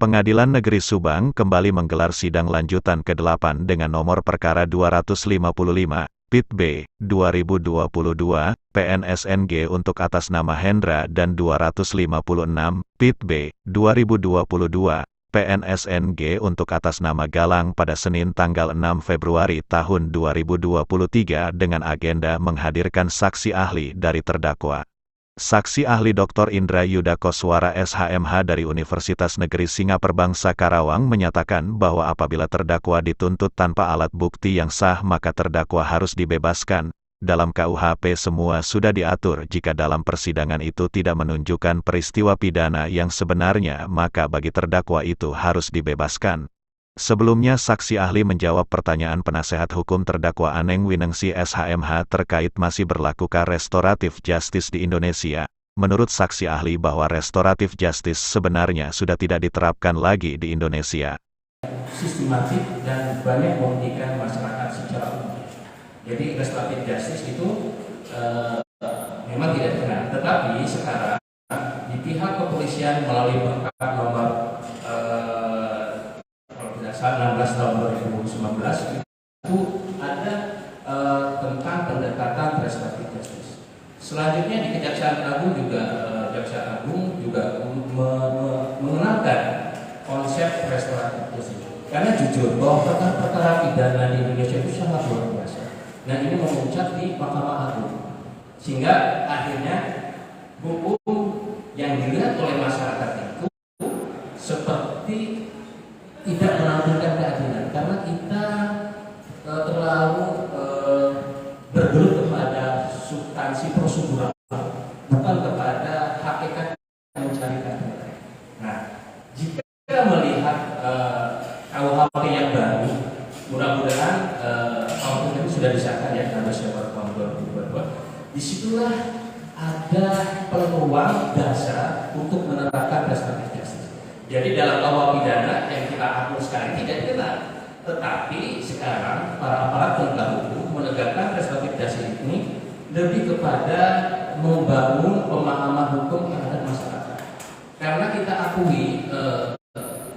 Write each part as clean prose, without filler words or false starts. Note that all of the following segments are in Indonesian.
Pengadilan Negeri Subang kembali menggelar sidang lanjutan ke-8 dengan nomor perkara 255, Pit B, 2022, PNSNG untuk atas nama Hendra dan 256, Pit B, 2022, PNSNG untuk atas nama Galang pada Senin tanggal 6 Februari tahun 2023 dengan agenda menghadirkan saksi ahli dari terdakwa. Saksi ahli Dr. Indra Yuda Koswara SHMH dari Universitas Negeri Singaperbangsa Karawang menyatakan bahwa apabila terdakwa dituntut tanpa alat bukti yang sah maka terdakwa harus dibebaskan. Dalam KUHP semua sudah diatur jika dalam persidangan itu tidak menunjukkan peristiwa pidana yang sebenarnya maka bagi terdakwa itu harus dibebaskan. Sebelumnya saksi ahli menjawab pertanyaan penasehat hukum terdakwa Aneng Winengsi SHMH terkait masih berlakukan restoratif justice di Indonesia. Menurut saksi ahli bahwa restoratif justice sebenarnya sudah tidak diterapkan lagi di Indonesia. Sistematik dan banyak merugikan masyarakat secara umum. Jadi restoratif justice itu memang tidak benar. Tetapi sekarang di pihak kepolisian melalui perkap nomor 16 tahun 2019 itu ada tentang pendekatan restoratif justice. Selanjutnya di Kejaksaan Agung juga mengenalkan konsep restoratif justice. Karena jujur bahwa perkara pidana di Indonesia itu sangat luar biasa. Nah ini memuncak di Mahkamah Agung, sehingga akhirnya hukum yang dilihat oleh masyarakat itu seperti tidak menampilkan keadilan karena kita terlalu bergelut kepada substansi prosedural, bukan kepada hakikat yang mencari keadilan. Nah, jika melihat KUHP yang baru, mudah-mudahan tahun ini sudah disahkan ya tanggal Desember tahun 2022. Disitulah ada peluang dasar untuk menerapkan restoratif justice. Jadi dalam KUH pidana yang kita atur sekarang tidak dikenal, tetapi sekarang para aparat penegak hukum menegakkan restoratif justice ini lebih kepada membangun pemahaman hukum terhadap masyarakat. Karena kita akui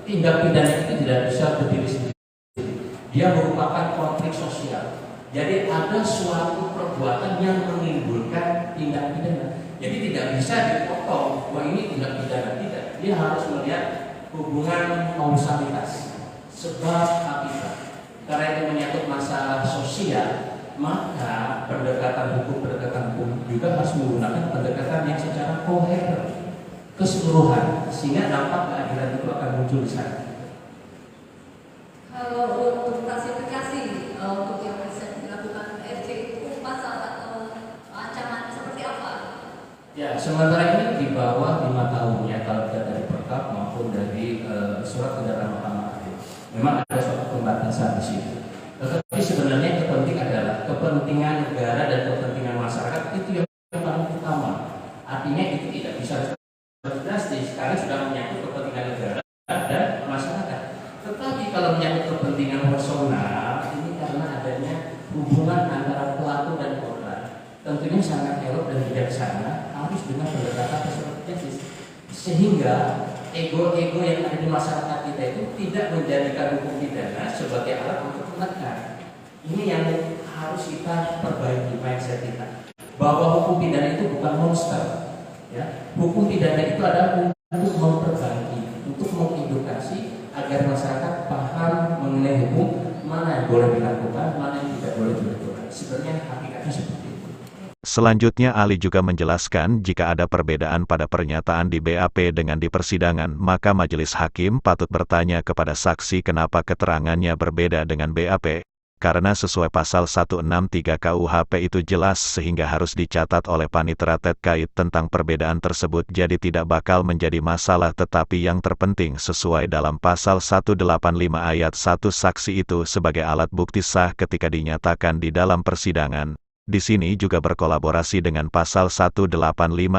tindak pidana itu tidak bisa berdiri sendiri. Dia merupakan konflik sosial. Jadi ada suatu perbuatan yang menimbulkan tindak pidana. Jadi tidak bisa dipotong bahwa ini tindak pidana, tidak. Dia harus melihat hubungan kausalitas, sebab akibat. Karena itu menyangkut masalah sosial, maka pendekatan hukum juga harus menggunakan pendekatan yang secara koheren, keseluruhan, sehingga dampak keadilan itu akan muncul di sana. Kalau untuk klasifikasi untuk yang bisa dilakukan RJ itu pasal atau ancaman seperti apa? Ya, sementara ini di bawah 5 tahun ya kalau kita dari perkap maupun dari surat edaran Mahkamah Agung. Memang ada suatu pembatasan di situ. Tetapi sebenarnya yang terpenting adalah kepentingan negara dan kepentingan masyarakat itu yang paling utama. Artinya itu tidak bisa drastis karena sudah menyangkut kepentingan negara dan masyarakat. Tetapi kalau menyangkut kepentingan personal ini karena adanya hubungan antara pelaku dan korban, tentunya sangat elok dan bijaksana harus dengan pendekatan restoratif justice, sehingga ego-ego yang ada di masyarakat kita itu tidak menjadikan hukum pidana sebagai alat untuk menekan. Ini yang harus kita perbaiki mindset kita, bahwa hukum pidana itu bukan monster. Ya, hukum pidana itu adalah untuk memperbaiki, untuk mengedukasi agar masyarakat paham mengenai hukum, mana yang boleh dilakukan, mana yang tidak boleh dilakukan. Sebenarnya hakikatnya seperti itu. Selanjutnya ahli juga menjelaskan jika ada perbedaan pada pernyataan di BAP dengan di persidangan maka majelis hakim patut bertanya kepada saksi kenapa keterangannya berbeda dengan BAP. Karena sesuai pasal 163 KUHP itu jelas sehingga harus dicatat oleh panitera terkait tentang perbedaan tersebut jadi tidak bakal menjadi masalah tetapi yang terpenting sesuai dalam pasal 185 ayat 1 saksi itu sebagai alat bukti sah ketika dinyatakan di dalam persidangan. Di sini juga berkolaborasi dengan pasal 185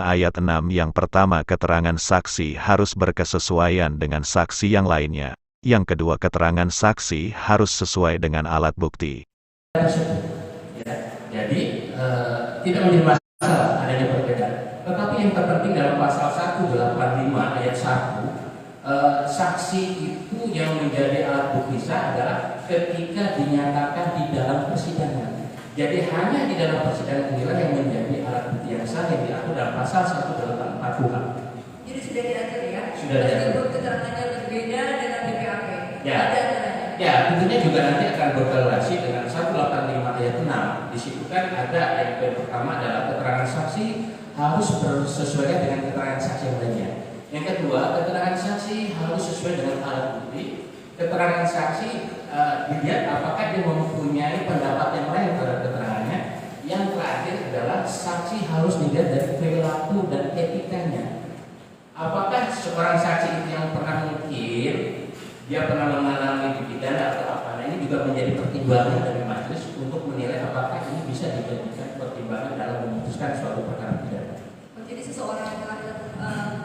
ayat 6 yang pertama keterangan saksi harus berkesesuaian dengan saksi yang lainnya. Yang kedua keterangan saksi harus sesuai dengan alat bukti. Ya, jadi tidak menjadi masalah adanya perbedaan. Tetapi yang terpenting dalam pasal 185 ayat 1 saksi itu yang menjadi alat bukti sah adalah ketika dinyatakan di dalam persidangan. Jadi hanya di dalam persidangan inilah yang menjadi alat bukti yang sah yang diatur dalam pasal 184 KUHP. Jadi sudah diatur ya? Sudah diatur. Meskipun keterangannya berbeda dengan BPAP. Ya. Ada aturannya. Ya, tentunya juga nanti akan berkorelasi dengan 185 ayat 6. Di situ kan ada ayat yang pertama adalah keterangan saksi harus bersesuaian dengan keterangan saksi yang lainnya. Yang kedua, keterangan saksi harus sesuai dengan alat bukti. Keterangan saksi dilihat apakah dia mempunyai pendapat yang lain terhadap keterangannya. Yang terakhir adalah saksi harus dilihat dari perilaku dan etikanya. Apakah seorang saksi itu yang pernah mungkin dia pernah mengalami dipidana atau apa? Nah, ini juga menjadi pertimbangan dari majelis untuk menilai apakah ini bisa dijadikan pertimbangan dalam memutuskan suatu perkara pidana. Jadi seseorang yang telah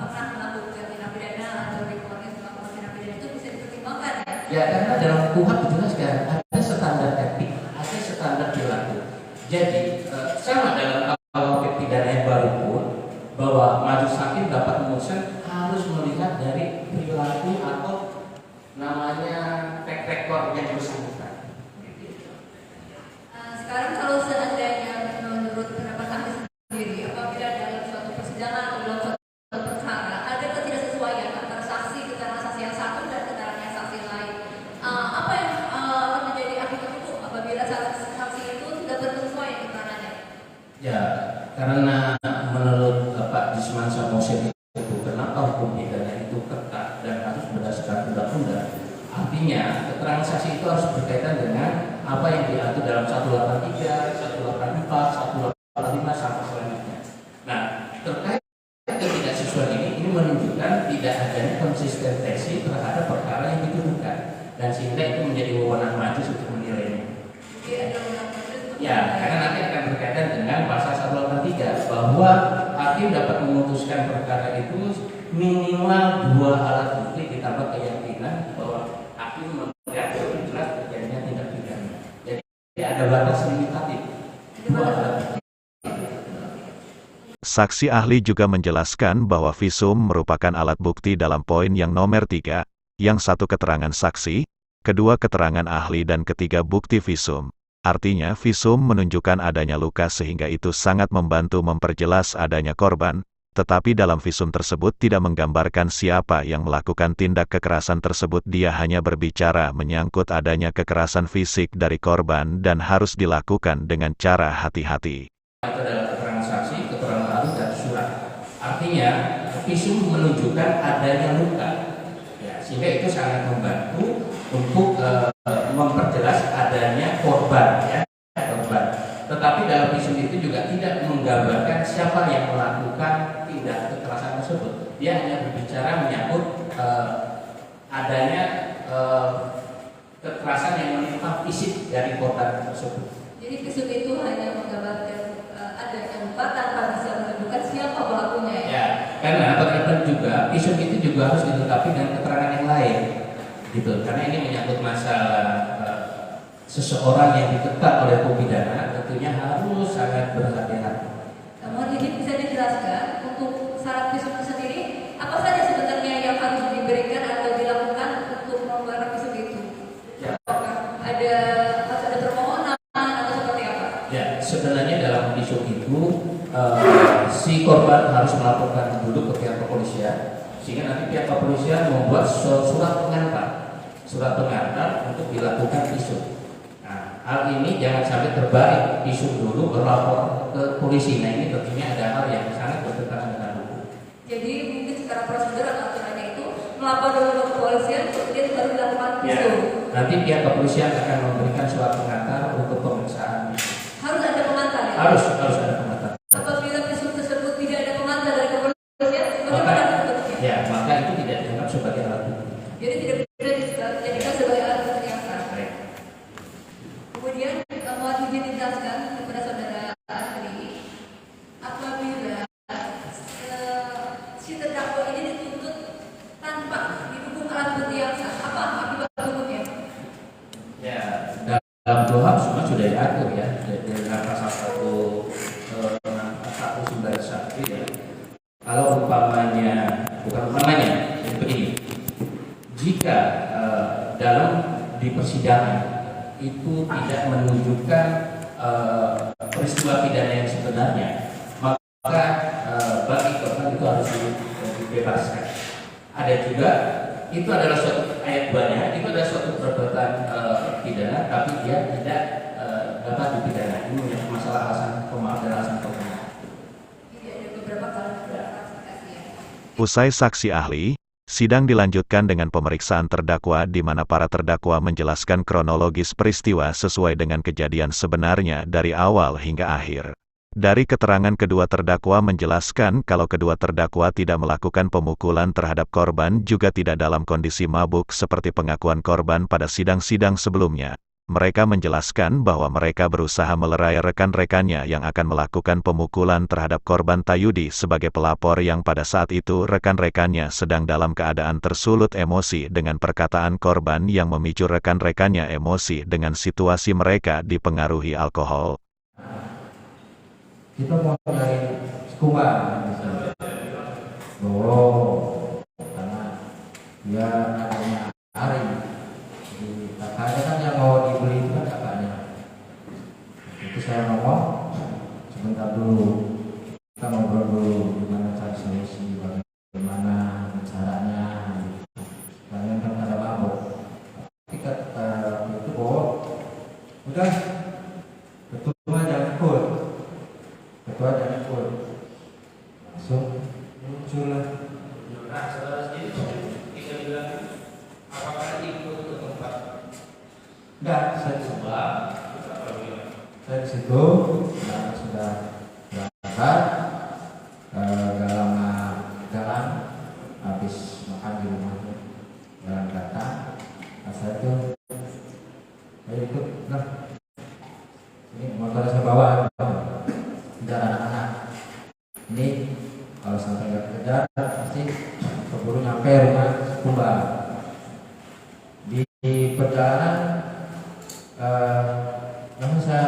pernah melakukan tindak pidana atau difonis melakukan tindak pidana itu bisa dipertimbangkan ya? Ya, karena dalam KUHP dijelaskan ada standar etik, ada standar perilaku. Jadi sama dalam KUHP pidana yang baru pun bahwa majelis hakim dapat memutuskan harus melihat dari perilaku atau namanya track record yang bersangkutan. Sekarang kalau seandainya menurut pendapat kami sendiri, apabila dalam suatu persidangan atau dalam suatu perkara ada ketidaksesuaian antara saksi keterangan saksi yang satu dan keterangan saksi lain, apa yang akan menjadi akibat itu apabila saksi itu tidak bersesuaian keterangannya? Ya, karena menurut Pak Disman Samosir itu kenapa hukum pidana itu ketat dan harus berdasarkan undang-undang. Artinya keterangan saksi itu harus berkaitan dengan apa yang diatur dalam 183, 184, 185 sampai selanjutnya. Nah, terkait ketidaksesuaian ini menunjukkan tidak adanya konsistensi terhadap perkara yang dituduhkan dan sehingga itu menjadi wewenang majelis untuk menilainya. Jadi ada undang-undang untuk Ya, karena nanti akan berkaitan dengan pasal 183 bahwa hakim dapat memutuskan perkara itu minimal 2 alat bukti ditambah keyakinan bahwa hakim melihat itu jelas terjadinya tindak pidana. Jadi ada batas limitatif 2 alat bukti. Saksi ahli juga menjelaskan bahwa visum merupakan alat bukti dalam poin yang nomor 3, yang satu keterangan saksi, kedua keterangan ahli dan ketiga bukti visum. Artinya visum menunjukkan adanya luka sehingga itu sangat membantu memperjelas adanya korban, tetapi dalam visum tersebut tidak menggambarkan siapa yang melakukan tindak kekerasan tersebut, dia hanya berbicara menyangkut adanya kekerasan fisik dari korban dan harus dilakukan dengan cara hati-hati. Itu adalah keterangan saksi, keterangan ahli dan surat. Artinya visum menunjukkan adanya luka, ya, sehingga itu sangat membantu untuk memperjelas adanya korban, ya, korban. Tetapi dalam visum itu juga tidak menggambarkan siapa yang melakukan tindak kekerasan tersebut. Dia hanya berbicara menyangkut adanya kekerasan yang menimpa fisik dari korban tersebut. Jadi visum itu hanya menggambarkan adanya luka tanpa bisa menunjukkan siapa pelakunya ya? Ya, karena terkadang juga visum itu juga harus dilengkapi dengan keterangan yang lain, gitu. Karena ini menyangkut masalah seseorang yang ditekan oleh hukum pidana, tentunya harus sangat berhati-hati. Namun ini bisa dijelaskan untuk syarat visum itu sendiri, apa saja sebenarnya yang harus diberikan atau dilakukan untuk membuat visum itu? Ya. Apakah ada permohonan atau seperti apa? Ya, sebenarnya dalam visum itu si korban harus melaporkan dulu ke pihak kepolisian, sehingga nanti pihak kepolisian membuat surat pengantar untuk dilakukan visum. Nah, hal ini jangan sampai terbalik, visum dulu berlapor ke polisi. Nah, ini tentunya ada hal yang sangat bertentangan dengan hukum. Jadi mungkin secara prosedur atau aturannya itu melapor dulu ke kepolisian, kemudian baru dilakukan Ya, visum. nanti pihak kepolisian akan memberikan surat pengantar untuk pemeriksaan. Harus ada pengantar ya? Harus ada pengantar. Apabila visum tersebut tidak ada pengantar dari kepolisian, bagaimana bentuknya? Ya, maka itu tidak dianggap sebagai alat bukti. Jadi tidak bisa dijadikan sebagai alat bukti yang sah. Baik. Kemudian mohon izin dijelaskan kepada saudara ahli, apabila si terdakwa ini dituntut tanpa didukung alat bukti yang sah, apa akibat hukumnya? Ya, dalam KUHP semua sudah diatur ya, dengan pasal 191 ya. Kalau umpamanya, bukan umpamanya, jadi begini. jika dalam di persidangan itu tidak menunjukkan peristiwa pidana yang sebenarnya, maka bagi korban itu harus dibebaskan. Ada juga itu adalah suatu ayat 2-nya, itu adalah suatu perbuatan pidana, tapi dia tidak dapat dipidana. Ini masalah alasan pemaaf dan alasan pemaaf. Jadi ada beberapa kali klarifikasi ya. Usai saksi ahli, sidang dilanjutkan dengan pemeriksaan terdakwa di mana para terdakwa menjelaskan kronologis peristiwa sesuai dengan kejadian sebenarnya dari awal hingga akhir. Dari keterangan kedua terdakwa menjelaskan kalau kedua terdakwa tidak melakukan pemukulan terhadap korban juga tidak dalam kondisi mabuk seperti pengakuan korban pada sidang-sidang sebelumnya. Mereka menjelaskan bahwa mereka berusaha melerai rekan-rekannya yang akan melakukan pemukulan terhadap korban Tayudi sebagai pelapor yang pada saat itu rekan-rekannya sedang dalam keadaan tersulut emosi dengan perkataan korban yang memicu rekan-rekannya emosi dengan situasi mereka dipengaruhi alkohol. Kita mau dari scuba misalnya, karena dia namanya Ari, jadi kakaknya kan yang mau dibeli itu kan kakaknya. Itu saya ngomong sebentar dulu, kita ngobrol dulu gimana cari solusi, bagaimana caranya, kalian kan ada mabuk. Tapi kata itu udah ketua jangan ikut. Ketua dan ikut langsung muncul lah. Nah, saudara sendiri kita bilang apakah ikut ke tempat? Enggak, saya di situ, nah, sudah berangkat dalam jalan habis makan di rumah jalan datang, nah, saya tuh ayo ikut lah. Ini motor saya bawa. Kejar anak-anak ini, kalau sampai nggak kejar pasti keburu nyampe rumah Kumba. Di perjalanan langsung saya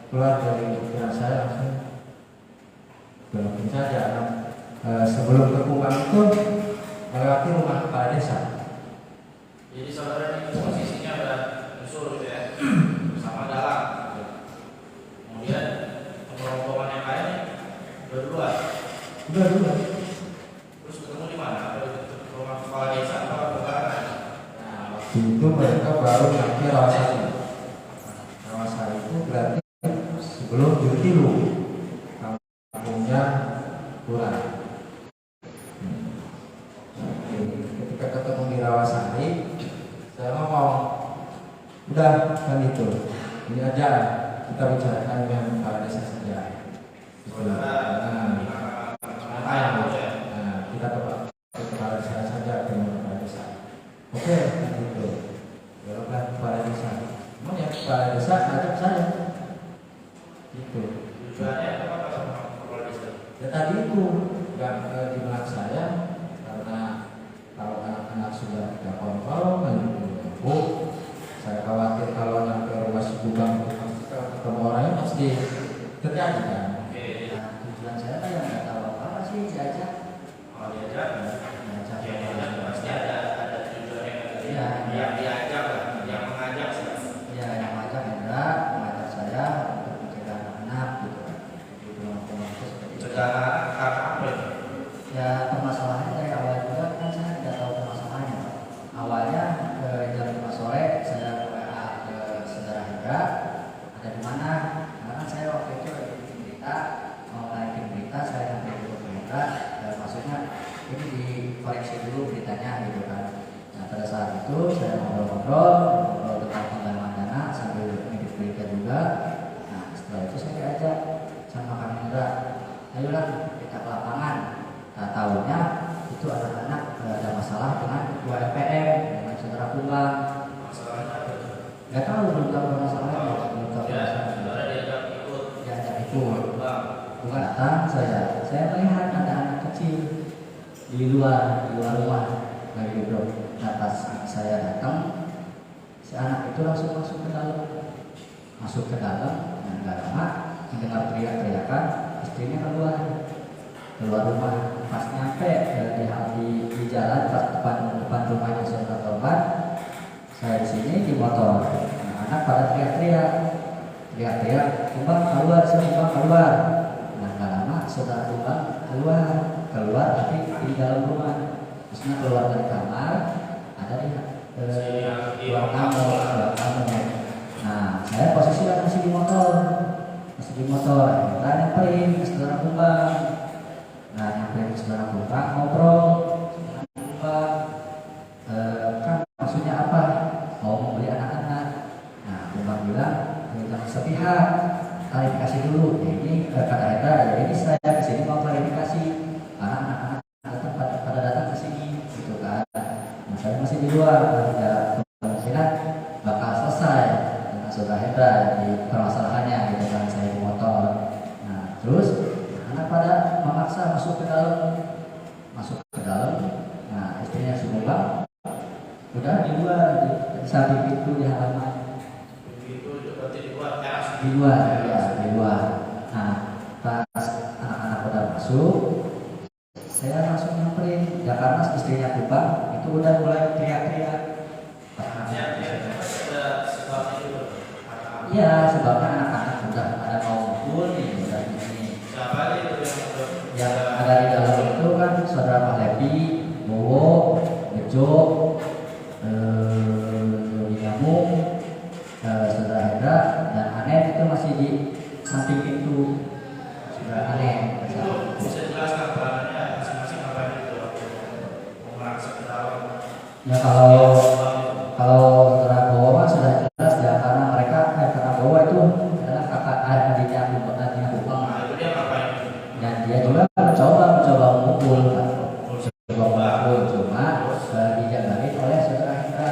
keluar dari pikiran saya, langsung belokin saja. Sebelum ke Kumba itu melewati rumah kepala desa. Jadi saudara ini posisinya ada unsur gitu ya, sama dalam. Kemudian rombongan yang lain berdua. Udah dulu. Terus ketemu di mana? Apa di rumah kepala desa atau kebakaran? Nah, waktu itu mereka baru nyampe Rawasari. Rawasari itu berarti sebelum Jutilu, kampungnya kurang. Ketika ketemu di Rawasari, saya ngomong, udah kan itu, ini aja kita bicarakan dengan kepala desa saja. Kita ke kepala desa saja, dengan kepala desa. Oke, kan itu. Beloklah kepala desa. Mau ya kepala desa ajak saya. Itu. Tujuannya apa sama kepala desa? Ya tadi itu yang di belakang saya, karena kalau anak-anak sudah tidak kontrol, saya khawatir kalau nyampe rumah si Bugam ketemu orangnya pasti terjadi kan. Nah, tujuan saya kan yang nggak tahu apa sih diajak. Kalau diajak, pasti ada tujuannya. Iya. Yang diajak, yang mengajak. Ya, yang mengajak Hendra, mengajak saya untuk mencegah anak-anak gitu. Itu seperti itu. Cegah karena apa itu? Ya, permasalahannya dari awal juga kan saya tidak tahu permasalahannya. Awalnya jam 5 sore saya WA ke saudara Hendra, ada di mana? Karena kan saya waktu itu lagi bikin berita, mau naikin berita, saya sampai dulu ke Hendra, dan maksudnya ini dikoreksi dulu beritanya gitu kan. Nah, pada saat itu saya ngobrol tentang penggalian dana sambil ngedit berita juga. Nah, setelah itu saya diajak sama Kang Hendra, ayolah kita ke lapangan. Nah, tahunya itu anak-anak ada masalah dengan ketua LPM, dengan saudara Kumbang. Masalahnya apa itu? Gak tahu, belum tahu masalahnya, belum tahu Ya, masalahnya. saudara diajak ikut. Diajak ikut. Bang, Bukan datang saya melihat ada anak kecil di luar rumah lagi duduk. Nah, pas saya datang, si anak itu langsung masuk ke dalam, dan nggak lama mendengar teriak-teriakan, istrinya keluar. keluar rumah. Pas nyampe di jalan pas depan rumahnya saudara korban, saya di sini di motor. Nah, anak pada teriak-teriak, Kumbang keluar, Kumbang keluar. Nah, nggak lama saudara Kumbang keluar tapi di dalam rumah. Terusnya keluar dari kamar, ada di ruang tamu. Nah, saya posisi masih di motor. Kita nyamperin ke saudara Kumbang. Nah, nyamperin ke saudara Kumbang, ngobrol. Kumbang, kan maksudnya apa? Mau membeli anak-anak. Nah, Kumbang bilang, jangan sepihak, klarifikasi dulu. Ya, ini kata Hendra, ya ini saya kesini mau klarifikasi. Karena anak-anak pada datang ke sini, gitu kan. Nah, saya masih di luar, ada kemungkinan bakal selesai dengan saudara Hendra di permasalahannya, gitu kan. Saya di motor. Nah, terus anak pada memaksa masuk ke dalam. Nah, istrinya Kumbang udah di luar, di samping pintu di halaman. Di luar. Nah, pas anak-anak udah masuk, saya langsung nyamperin. Ya karena istrinya Kumbang itu udah mulai teriak-teriak. Iya, sebabnya anak-anak udah ada mau ngumpul nih, udah di sini. Yang ada di dalam itu kan saudara Pak Levi, Bowo, Bejo, Nyamuk, saudara Hendra dan Anet itu masih di samping pintu. Saudara Anet. Bisa jelaskan peranannya masing-masing apa itu waktu mau merangsak ke dalam? Ya kalau saudara Bowo kan sudah jelas ya karena karena Bowo itu adalah kakak adiknya Kumbang. Nah, itu dia ngapain? Dan dia juga mencoba memukul, cuma dijagain oleh saudara Hendra.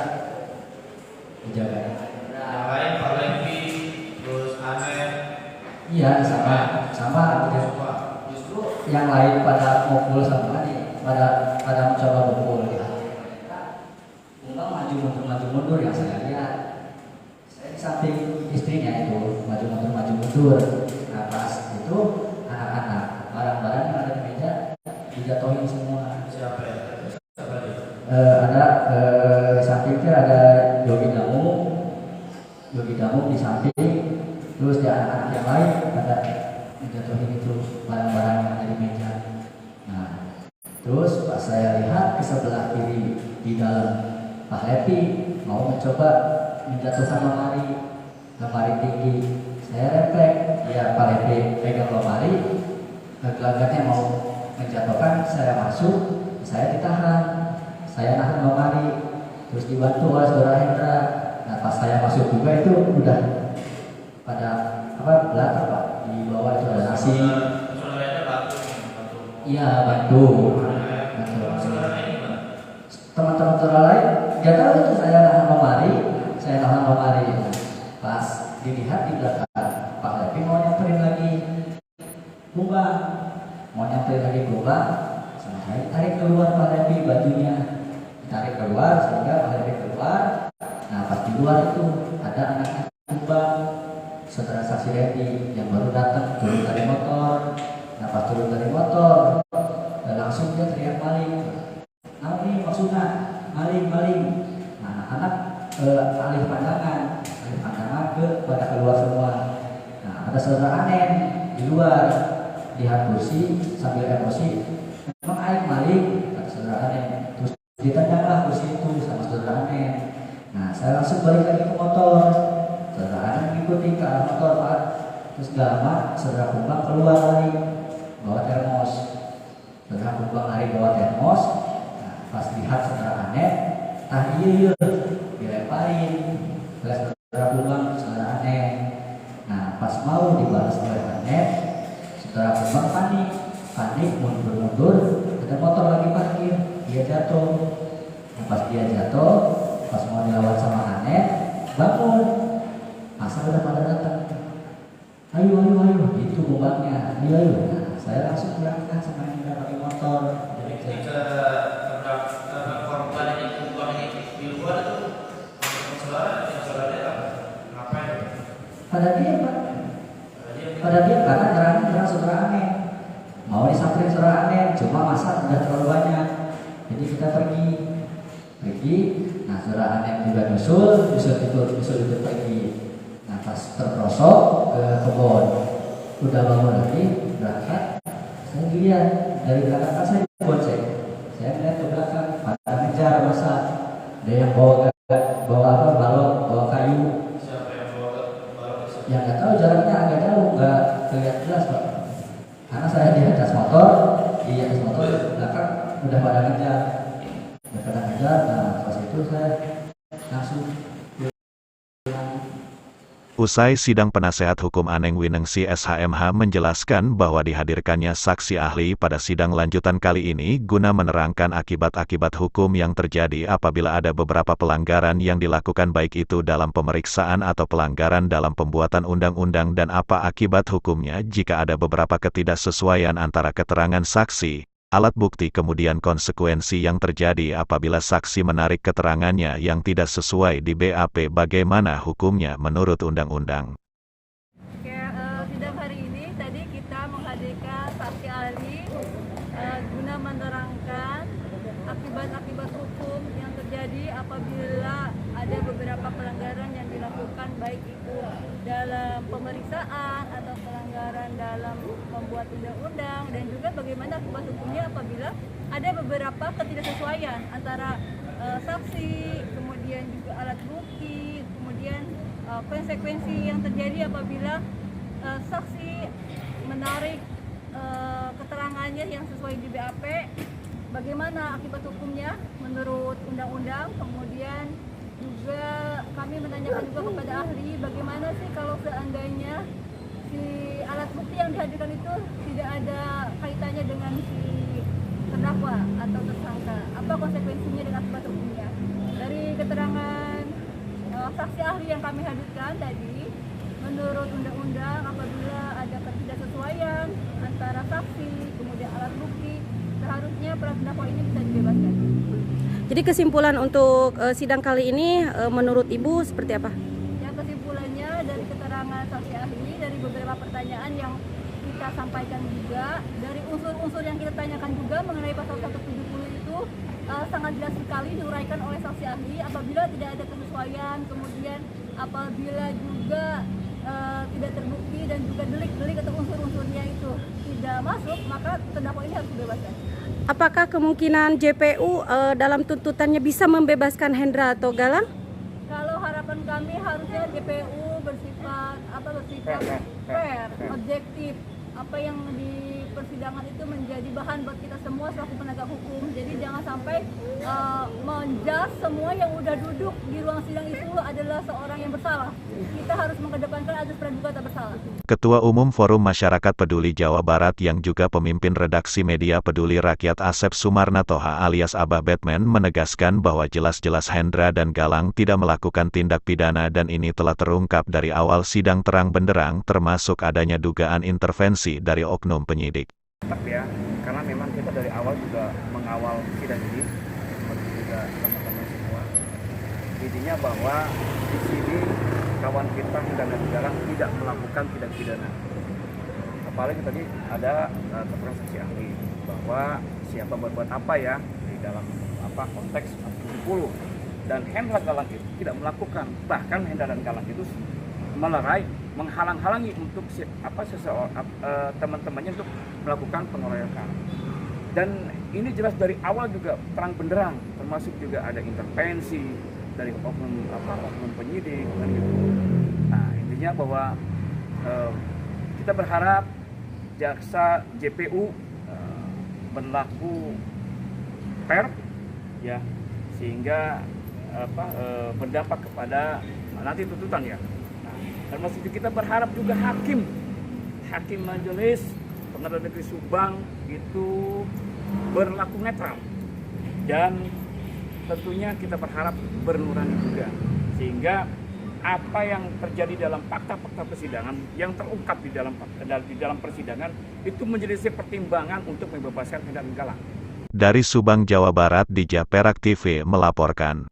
Yang lain Pak Levi, terus Anet. Iya, sama gitu. Justru yang lain pada mukul sama nih, pada mencoba mukul ya. Kumbang maju mundur yang saya lihat. Saya di samping istrinya itu maju mundur. Nah, pas itu anak-anak barang-barang yang ada di meja dijatuhin semua. Siapa ya? Siapa dia? Ada di sampingnya ada Yogi Damu di samping, terus di anak-anak yang lain ada dijatuhin itu barang-barang yang ada di meja. Nah, terus pas saya lihat ke sebelah kiri di dalam Pak Levi mau mencoba menjatuhkan lemari tinggi. Saya refleks, ya Pak Levi pegang lemari, gelagatnya mau menjatuhkan, saya masuk, saya ditahan, saya nahan lemari, terus dibantu oleh saudara Hendra. Nah, pas saya masuk juga itu udah pada belakang Pak, di bawah itu ada nasi. Saudaranya bantu. Iya, bantu. Saudaranya gimana? Teman-teman saudara lain nggak tahu itu saya nahan lemari. Pas dilihat di belakang Pak Levi mau nyamperin lagi Kumbang, sama saya ditarik keluar Pak Levi bajunya, ditarik keluar sehingga Pak Levi keluar. Nah, pas di luar itu ada anaknya Kumbang, saudara saksi Redi yang baru datang turun dari motor. Nah, pas turun dari motor langsung dia teriak maling. Nah, ini maksudnya maling. Nah, anak alih pandangan pada keluar semua. Nah, ada saudara Anen di luar lihat kursi sambil emosi. Memang aik maling, kata saudara Anen. Terus ditendanglah kursi itu sama saudara Anen. Nah, saya langsung balik lagi ke motor. Saudara Anen ngikutin ke arah motor Pak. Terus gak lama saudara Kumbang keluar lagi bawa termos. Saudara Kumbang lari bawa termos. Nah, pas lihat saudara Anen, iya dilemparin oleh saudara Kumbang ke saudara Anen. Nah, pas mau dibalas oleh Anen, saudara Kumbang panik mundur, ada motor lagi parkir, dia jatuh. Nah, pas dia jatuh, pas mau dilawan sama Anen, bangun, masa udah pada datang, ayo, itu Kumbangnya, ayo. Nah, saya langsung berangkat sama yang pakai motor. Jadi ketika terhadap korban ini Kumbang ini di luar itu saudara ngapain? Pada dia Pak, karena nyerang saudara Anen, mau disamperin saudara sudah terlalu banyak. Jadi kita pergi. Nah saudara Anem juga nyusul itu pergi. Nah pas terprosok ke kebun, udah bangun lagi berangkat. Saya lihat dari belakang kan saya bonceng. Saya lihat ke belakang pada ngejar masa ada yang bawa balon, bawa kayu. Siapa yang bawa balon tersebut? Yang nggak tahu jaraknya agak jauh, nggak terlihat jelas Pak. Karena saya di atas motor belakang udah pada ngejar. Nah pas itu saya langsung. Usai sidang penasehat hukum Aneng Winengsi SHMH menjelaskan bahwa dihadirkannya saksi ahli pada sidang lanjutan kali ini guna menerangkan akibat-akibat hukum yang terjadi apabila ada beberapa pelanggaran yang dilakukan baik itu dalam pemeriksaan atau pelanggaran dalam pembuatan undang-undang dan apa akibat hukumnya jika ada beberapa ketidaksesuaian antara keterangan saksi, alat bukti kemudian konsekuensi yang terjadi apabila saksi menarik keterangannya yang tidak sesuai di BAP bagaimana hukumnya menurut undang-undang. Sidang hari ini tadi kita menghadirkan saksi ahli guna menerangkan akibat-akibat hukum yang terjadi apabila ada beberapa pelanggaran yang dilakukan baik itu dalam pemeriksaan atau pelanggaran dalam membuat undang-undang dan juga bagaimana akibat hukumnya apabila ada beberapa ketidaksesuaian antara saksi, kemudian juga alat bukti, kemudian konsekuensi yang terjadi apabila saksi menarik keterangannya yang sesuai di BAP, bagaimana akibat hukumnya menurut undang-undang. Kemudian juga kami menanyakan juga kepada ahli bagaimana sih kalau seandainya si alat bukti yang dihadirkan itu tidak ada kaitannya dengan si terdakwa atau tersangka, apa konsekuensinya dan akibat hukumnya. Dari keterangan saksi ahli yang kami hadirkan tadi, menurut undang-undang apabila ada ketidaksesuaian antara saksi kemudian alat bukti, seharusnya para terdakwa ini bisa dibebaskan. Jadi kesimpulan untuk sidang kali ini menurut Ibu seperti apa? Ya, kesimpulannya dari keterangan saksi ahli, dari beberapa pertanyaan yang kita sampaikan juga, dari unsur-unsur yang kita tanyakan juga mengenai pasal 170 itu sangat jelas sekali diuraikan oleh saksi ahli apabila tidak ada kesesuaian, kemudian apabila juga tidak terbukti dan juga delik-delik atau unsur-unsurnya itu tidak masuk, maka terdakwa ini harus dibebaskan. Apakah kemungkinan JPU dalam tuntutannya bisa membebaskan Hendra atau Galang? Kalau harapan kami harusnya JPU bersifat fair, objektif. Apa yang di persidangan itu menjadi bahan buat kita semua selaku penegak hukum. Jadi jangan sampai menjudge semua yang udah duduk di ruang sidang itu adalah seorang yang bersalah. Kita harus mengedepankan azas praduga tak bersalah. Ketua Umum Forum Masyarakat Peduli Jawa Barat yang juga pemimpin redaksi media Peduli Rakyat Asep Sumarna Toha alias Abah Batman menegaskan bahwa jelas-jelas Hendra dan Galang tidak melakukan tindak pidana dan ini telah terungkap dari awal sidang terang benderang termasuk adanya dugaan intervensi dari oknum penyidik. Ya, karena memang kita dari awal juga mengawal sidang ini, seperti juga teman-teman semua. Intinya bahwa di sini kawan kita dan Galang tidak melakukan tindak pidana. Apalagi tadi ada keterangan saksi ahli bahwa siapa berbuat apa ya di dalam konteks 70 dan Hendra Galang itu tidak melakukan, bahkan Hendra dan Galang itu melerai, menghalang-halangi untuk teman-temannya untuk melakukan pengeroyokan. Dan ini jelas dari awal juga terang benderang, termasuk juga ada intervensi dari oknum penyidik dan gitu. Nah, intinya bahwa kita berharap jaksa JPU berlaku fair ya, sehingga berdampak kepada nanti tuntutan ya. Termasuk kita berharap juga hakim majelis pengadilan negeri Subang itu berlaku netral dan tentunya kita berharap bernurani juga, sehingga apa yang terjadi dalam fakta-fakta persidangan yang terungkap di dalam persidangan itu menjadi pertimbangan untuk membebaskan Hendra dan Galang. Dari Subang, Jawa Barat, Dija Perak TV melaporkan.